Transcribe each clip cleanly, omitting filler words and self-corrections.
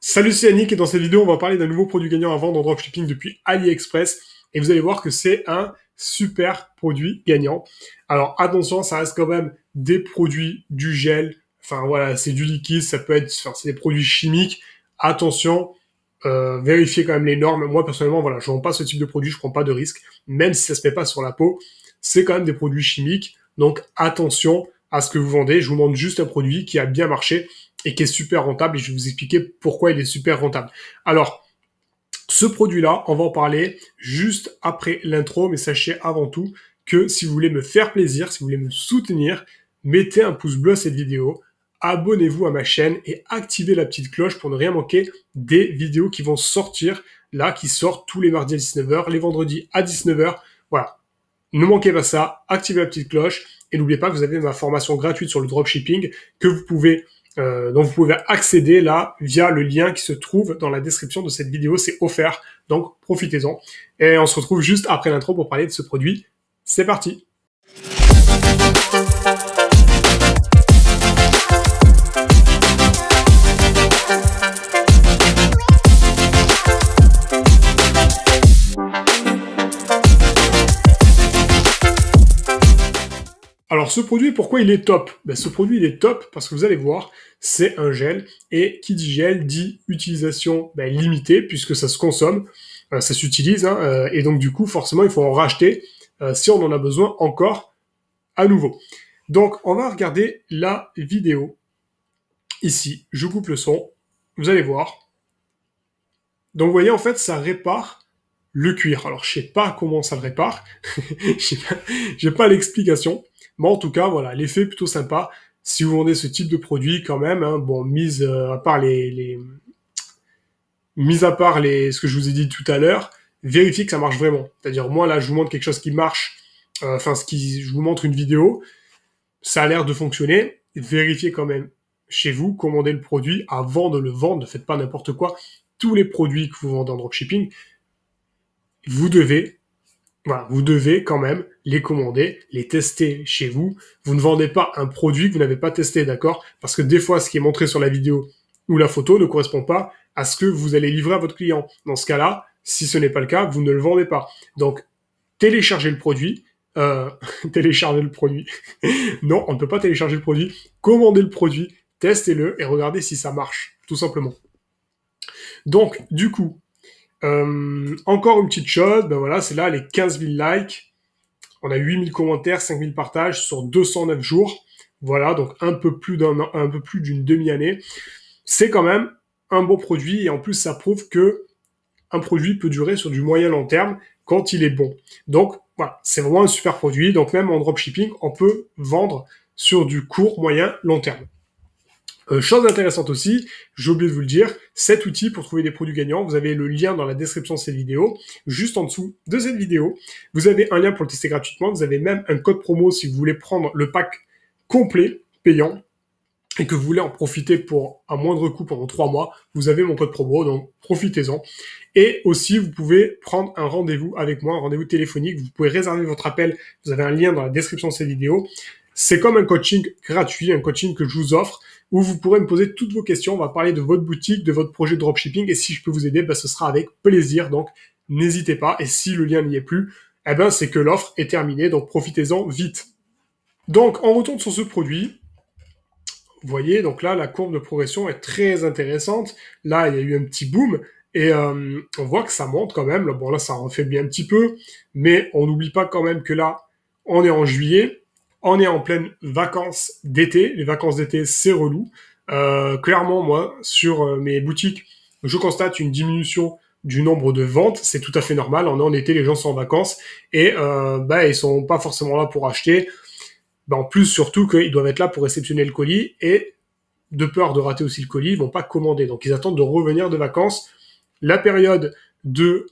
Salut, c'est Yannick et dans cette vidéo, on va parler d'un nouveau produit gagnant à vendre en dropshipping depuis AliExpress et vous allez voir que c'est un super produit gagnant. Alors attention, ça reste quand même des produits, du gel, enfin voilà, c'est du liquide, ça peut être, enfin, c'est des produits chimiques. Attention, vérifiez quand même les normes. Moi personnellement, voilà, je vends pas ce type de produit, je prends pas de risque, même si ça se met pas sur la peau. C'est quand même des produits chimiques, donc attention à ce que vous vendez. Je vous montre juste un produit qui a bien marché et qui est super rentable et je vais vous expliquer pourquoi il est super rentable. Alors, ce produit-là, on va en parler juste après l'intro, mais sachez avant tout que si vous voulez me faire plaisir, si vous voulez me soutenir, mettez un pouce bleu à cette vidéo, abonnez-vous à ma chaîne et activez la petite cloche pour ne rien manquer des vidéos qui vont sortir là, qui sortent tous les mardis à 19h, les vendredis à 19h. Voilà. Ne manquez pas ça, activez la petite cloche et n'oubliez pas que vous avez ma formation gratuite sur le dropshipping que vous pouvez dont vous pouvez accéder là via le lien qui se trouve dans la description de cette vidéo. C'est offert, donc profitez-en. Et on se retrouve juste après l'intro pour parler de ce produit. C'est parti! Alors ce produit, pourquoi il est top? Ce produit, il est top parce que vous allez voir, c'est un gel, et qui dit gel dit utilisation limitée, puisque ça se consomme, ça s'utilise, et donc du coup, forcément, il faut en racheter si on en a besoin encore à nouveau. Donc, on va regarder la vidéo. Ici, je coupe le son, vous allez voir. Donc, vous voyez, en fait, ça répare le cuir. Alors, je sais pas comment ça le répare, j'ai pas l'explication. Mais en tout cas, voilà, l'effet est plutôt sympa. Si vous vendez ce type de produit, quand même, bon, mis à part ce que je vous ai dit tout à l'heure, vérifiez que ça marche vraiment. C'est-à-dire, moi, là, je vous montre quelque chose qui marche, je vous montre une vidéo, ça a l'air de fonctionner. Vérifiez quand même chez vous, commandez le produit avant de le vendre, ne faites pas n'importe quoi. Tous les produits que vous vendez en dropshipping, vous devez quand même les commander, les tester chez vous. Vous ne vendez pas un produit que vous n'avez pas testé, d'accord? Parce que des fois, ce qui est montré sur la vidéo ou la photo ne correspond pas à ce que vous allez livrer à votre client. Dans ce cas-là, si ce n'est pas le cas, vous ne le vendez pas. Donc, téléchargez le produit. Téléchargez le produit. Non, on ne peut pas télécharger le produit. Commandez le produit, testez-le et regardez si ça marche, tout simplement. Donc, du coup, encore une petite chose, voilà, c'est là les 15 000 likes. On a 8 000 commentaires, 5 000 partages sur 209 jours. Voilà, donc un peu plus d'une demi-année. C'est quand même un bon produit et en plus, ça prouve que un produit peut durer sur du moyen long terme quand il est bon. Donc, voilà, c'est vraiment un super produit. Donc, même en dropshipping, on peut vendre sur du court, moyen, long terme. Chose intéressante aussi, j'ai oublié de vous le dire, cet outil pour trouver des produits gagnants, vous avez le lien dans la description de cette vidéo, juste en dessous de cette vidéo. Vous avez un lien pour le tester gratuitement, vous avez même un code promo si vous voulez prendre le pack complet, payant, et que vous voulez en profiter pour un moindre coût pendant 3 mois, vous avez mon code promo, donc profitez-en. Et aussi, vous pouvez prendre un rendez-vous avec moi, un rendez-vous téléphonique, vous pouvez réserver votre appel, vous avez un lien dans la description de cette vidéo. C'est comme un coaching gratuit, un coaching que je vous offre, où vous pourrez me poser toutes vos questions. On va parler de votre boutique, de votre projet de dropshipping, et si je peux vous aider, ce sera avec plaisir. Donc, n'hésitez pas. Et si le lien n'y est plus, c'est que l'offre est terminée. Donc, profitez-en vite. Donc, on retourne sur ce produit. Vous voyez, donc là, la courbe de progression est très intéressante. Là, il y a eu un petit boom. Et on voit que ça monte quand même. Bon, là, ça refait un petit peu. Mais on n'oublie pas quand même que là, on est en juillet. On est en pleine vacances d'été. Les vacances d'été, c'est relou. Clairement, moi, sur mes boutiques, je constate une diminution du nombre de ventes. C'est tout à fait normal. On est en été, les gens sont en vacances et ils sont pas forcément là pour acheter. En plus, surtout qu'ils doivent être là pour réceptionner le colis et de peur de rater aussi le colis, ils vont pas commander. Donc, ils attendent de revenir de vacances. La période de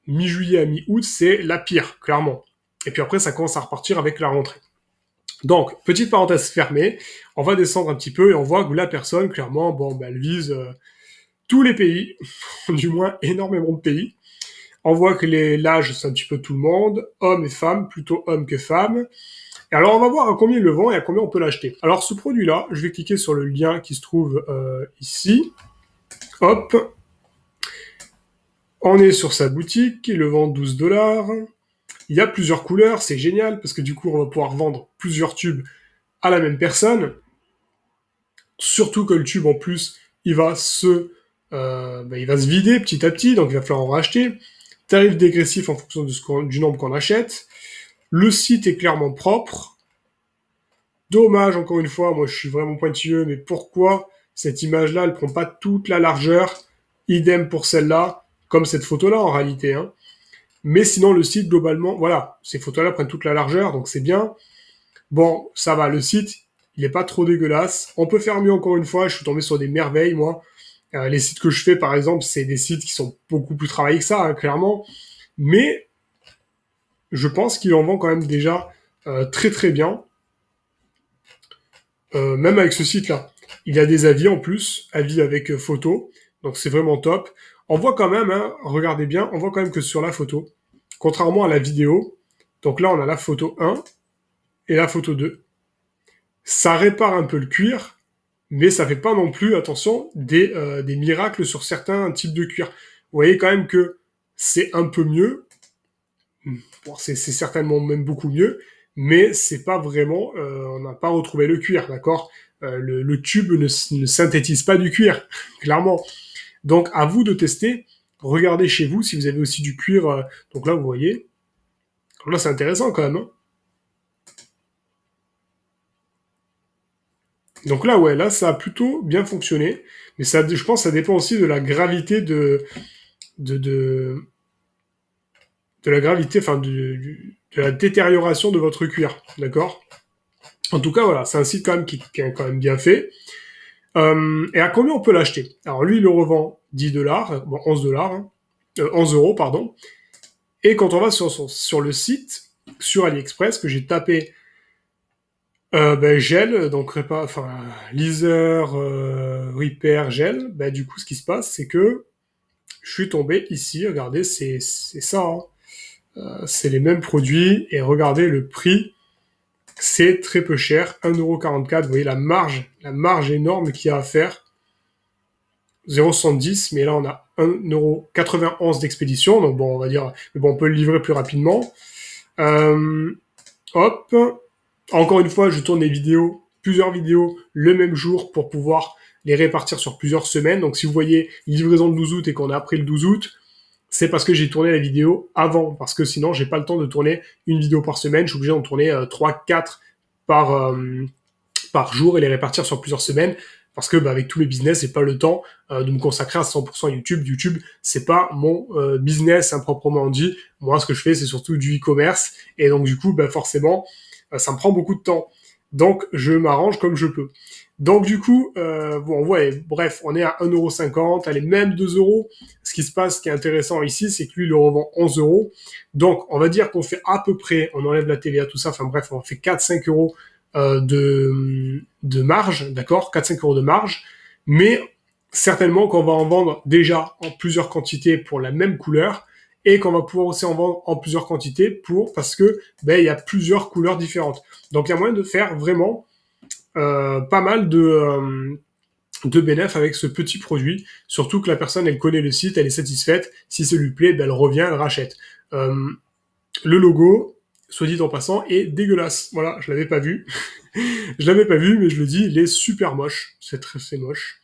mi-juillet à mi-août, c'est la pire, clairement. Et puis après, ça commence à repartir avec la rentrée. Donc, petite parenthèse fermée, on va descendre un petit peu et on voit que la personne, clairement, elle vise tous les pays, du moins énormément de pays. On voit que l'âge, c'est un petit peu tout le monde, hommes et femmes, plutôt hommes que femmes. Et alors, on va voir à combien il le vend et à combien on peut l'acheter. Alors, ce produit-là, je vais cliquer sur le lien qui se trouve ici. Hop, on est sur sa boutique, il le vend 12 $. Il y a plusieurs couleurs, c'est génial, parce que du coup, on va pouvoir vendre plusieurs tubes à la même personne. Surtout que le tube, en plus, il va se vider petit à petit, donc il va falloir en racheter. Tarif dégressif en fonction du nombre qu'on achète. Le site est clairement propre. Dommage, encore une fois, moi je suis vraiment pointilleux, mais pourquoi cette image-là, elle prend pas toute la largeur? Idem pour celle-là, comme cette photo-là en réalité. Hein. Mais sinon, le site, globalement, voilà, ces photos-là prennent toute la largeur, donc c'est bien. Bon, ça va, le site, il est pas trop dégueulasse. On peut faire mieux, encore une fois, je suis tombé sur des merveilles, moi. Les sites que je fais, par exemple, c'est des sites qui sont beaucoup plus travaillés que ça, hein, clairement. Mais je pense qu'il en vend quand même déjà très très bien. Même avec ce site-là. Il y a des avis en plus, avis avec photo, donc c'est vraiment top. On voit quand même, hein, regardez bien, on voit quand même que sur la photo, contrairement à la vidéo, donc là on a la photo 1 et la photo 2. Ça répare un peu le cuir, mais ça fait pas non plus, attention, des miracles sur certains types de cuir. Vous voyez quand même que c'est un peu mieux, bon, c'est certainement même beaucoup mieux, mais c'est pas vraiment, on n'a pas retrouvé le cuir, d'accord. Le tube ne synthétise pas du cuir, clairement. Donc à vous de tester, regardez chez vous si vous avez aussi du cuir. Donc là vous voyez, là c'est intéressant quand même. Hein. Donc là ouais, là ça a plutôt bien fonctionné, mais ça, je pense, que ça dépend aussi de la gravité de, de, de la gravité, enfin de la détérioration de votre cuir, d'accord. En tout cas voilà, c'est un site quand même qui est quand même bien fait. Et à combien on peut l'acheter? Alors lui, il le revend 10 $, bon 11 $, hein, 11 euros, pardon. Et quand on va sur le site, sur AliExpress, que j'ai tapé gel, donc enfin liseur repair gel, du coup ce qui se passe, c'est que je suis tombé ici, regardez, c'est ça, hein. C'est les mêmes produits, et regardez le prix, c'est très peu cher, 1,44 €, vous voyez la marge énorme qu'il y a à faire. 0,70, mais là on a 1,91 € d'expédition, donc bon, on va dire, mais bon, on peut le livrer plus rapidement. Hop, encore une fois, je tourne plusieurs vidéos le même jour pour pouvoir les répartir sur plusieurs semaines. Donc si vous voyez livraison le 12 août et qu'on a après le 12 août, c'est parce que j'ai tourné la vidéo avant, parce que sinon j'ai pas le temps de tourner une vidéo par semaine, je suis obligé d'en tourner 3-4 par jour et les répartir sur plusieurs semaines, parce que avec tous mes business, j'ai pas le temps de me consacrer à 100% à YouTube. YouTube, c'est pas mon business proprement dit. Moi, ce que je fais, c'est surtout du e-commerce, et donc du coup, forcément, ça me prend beaucoup de temps. Donc, je m'arrange comme je peux. Donc, du coup, bon, ouais, bref, on est à 1,50 €, allez, même 2 €. Ce qui se passe, ce qui est intéressant ici, c'est que lui, il le revend 11 €. Donc, on va dire qu'on fait à peu près, on enlève la TVA, tout ça, enfin bref, on fait 4-5 € de marge, d'accord, 4-5 € de marge, mais certainement qu'on va en vendre déjà en plusieurs quantités pour la même couleur, et qu'on va pouvoir aussi en vendre en plusieurs quantités parce que il y a plusieurs couleurs différentes. Donc il y a moyen de faire vraiment pas mal de bénéfices avec ce petit produit, surtout que la personne, elle connaît le site, elle est satisfaite, si ça lui plaît, elle revient, elle rachète. Le logo, soit dit en passant, est dégueulasse. Voilà, je l'avais pas vu. Je l'avais pas vu, mais je le dis, il est super moche. C'est moche.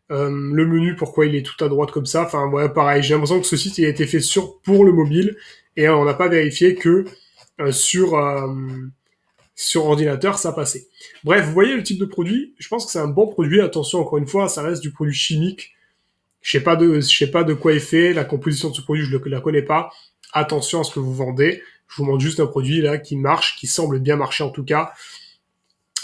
Le menu, pourquoi il est tout à droite comme ça? Enfin, ouais, pareil, j'ai l'impression que ce site il a été fait pour le mobile, et on n'a pas vérifié que sur ordinateur, ça passait. Bref, vous voyez le type de produit, je pense que c'est un bon produit. Attention, encore une fois, ça reste du produit chimique. Je sais pas de quoi est fait, la composition de ce produit, je ne la connais pas. Attention à ce que vous vendez. Je vous montre juste un produit là qui marche, qui semble bien marcher en tout cas.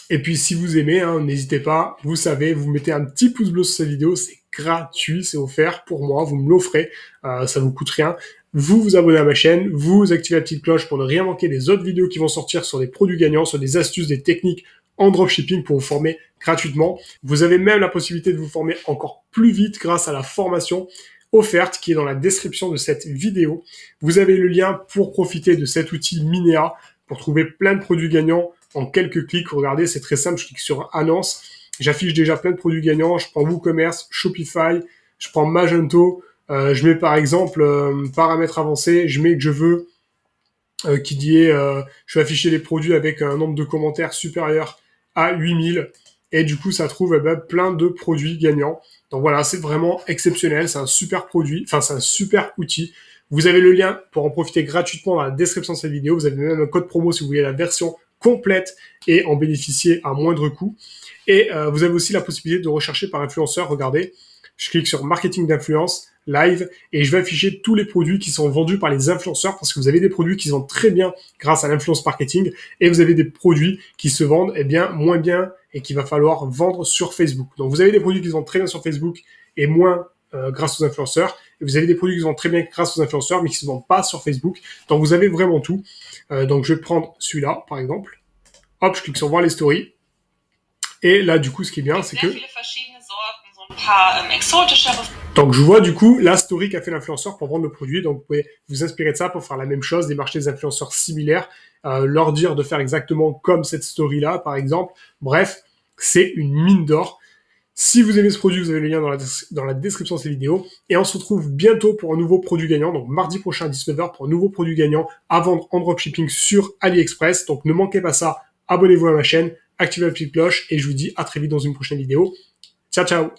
Et puis si vous aimez, hein, n'hésitez pas, vous savez, vous mettez un petit pouce bleu sur cette vidéo, c'est gratuit, c'est offert pour moi, vous me l'offrez, ça vous coûte rien. Vous vous abonnez à ma chaîne, vous activez la petite cloche pour ne rien manquer des autres vidéos qui vont sortir sur des produits gagnants, sur des astuces, des techniques en dropshipping pour vous former gratuitement. Vous avez même la possibilité de vous former encore plus vite grâce à la formation offerte qui est dans la description de cette vidéo. Vous avez le lien pour profiter de cet outil Minea pour trouver plein de produits gagnants en quelques clics. Regardez, c'est très simple, je clique sur annonce j'affiche déjà plein de produits gagnants. Je prends WooCommerce, Shopify, je prends Magento. Je mets par exemple paramètres avancés. Je mets que je veux je vais afficher les produits avec un nombre de commentaires supérieur à 8000. Et du coup, ça trouve plein de produits gagnants. Donc voilà, c'est vraiment exceptionnel. C'est un super produit. Enfin, c'est un super outil. Vous avez le lien pour en profiter gratuitement dans la description de cette vidéo. Vous avez même un code promo si vous voulez la version complète et en bénéficier à moindre coût. Et vous avez aussi la possibilité de rechercher par influenceur. Regardez, je clique sur marketing d'influence, live, et je vais afficher tous les produits qui sont vendus par les influenceurs, parce que vous avez des produits qui se vendent très bien grâce à l'influence marketing, et vous avez des produits qui se vendent moins bien et qu'il va falloir vendre sur Facebook. Donc vous avez des produits qui se vendent très bien sur Facebook et moins grâce aux influenceurs, et vous avez des produits qui se vendent très bien grâce aux influenceurs, mais qui se vendent pas sur Facebook. Donc vous avez vraiment tout. Donc je vais prendre celui-là, par exemple. Hop, je clique sur voir les stories. Et là, du coup, ce qui est bien, c'est que donc je vois du coup la story qu'a fait l'influenceur pour vendre le produit. Donc vous pouvez vous inspirer de ça pour faire la même chose, démarcher des influenceurs similaires, leur dire de faire exactement comme cette story là par exemple. Bref, c'est une mine d'or. Si vous aimez ce produit, vous avez le lien dans la description de cette vidéo. Et on se retrouve bientôt pour un nouveau produit gagnant. Donc mardi prochain à 19h pour un nouveau produit gagnant à vendre en dropshipping sur AliExpress. Donc ne manquez pas ça, abonnez-vous à ma chaîne, activez la petite cloche et je vous dis à très vite dans une prochaine vidéo. Ciao ciao.